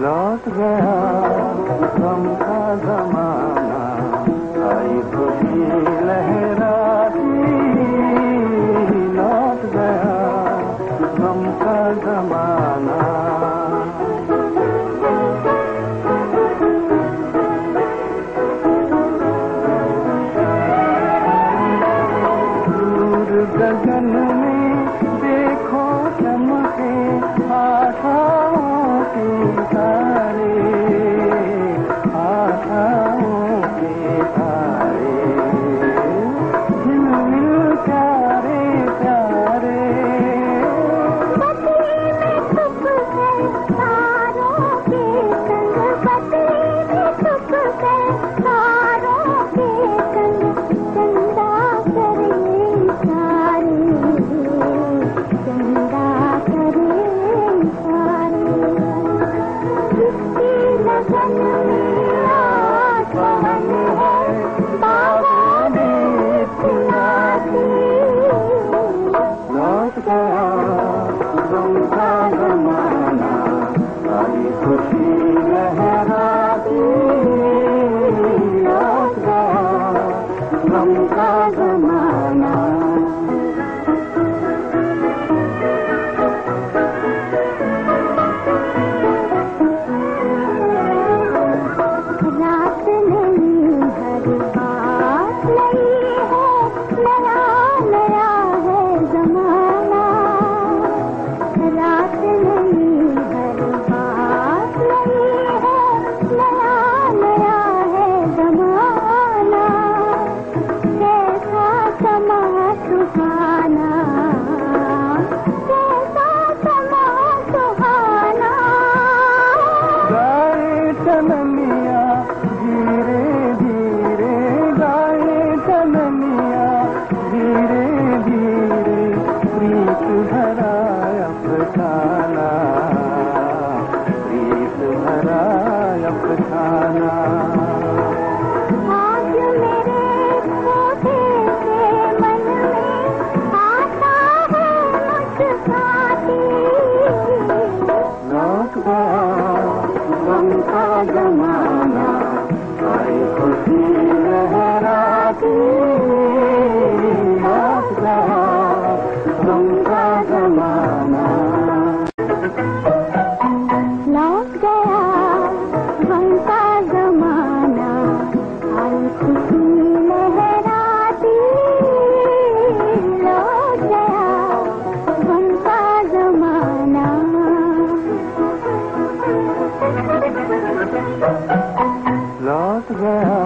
लौट गया गम का जमाना, आई खुशी लहराती। लौट गया गम का जमाना। दूर गगन में देखो चमके आशाओं के तारे, आशाओं के तारे, झिलमिल प्यारे प्यारे। बदली में सुख है तारों के संग, बदली में सुख है तारों के संग। चंदा करे सारे, चंदा करे सारे। किसकी लगन में आसमान है, बाहों में खुलाती। लौट गया गम का जमाना, आई खुशी लहराती। लौट गया गम का जमाना। रात नहीं हर बात नहीं है, नया नया है जमाना। रात नहीं हर बात नहीं है, नया नया है जमाना। कैसा समा सुहाना, कैसा समा सुहाना। गाए चननिया धीरे धीरे, गाए चननिया धीरे धीरे। प्रीत भरा अफसाना, प्रीत भरा अफसाना। आज मेरे खोटे से मन में आता है मुस्काती। लौट गया गम का जमाना, आई खुशी लहराती। लौट गया गम का जमाना। लौट गया गम का जमाना, आई खुशी लहराती। लौट गया गम का जमाना। लौट गया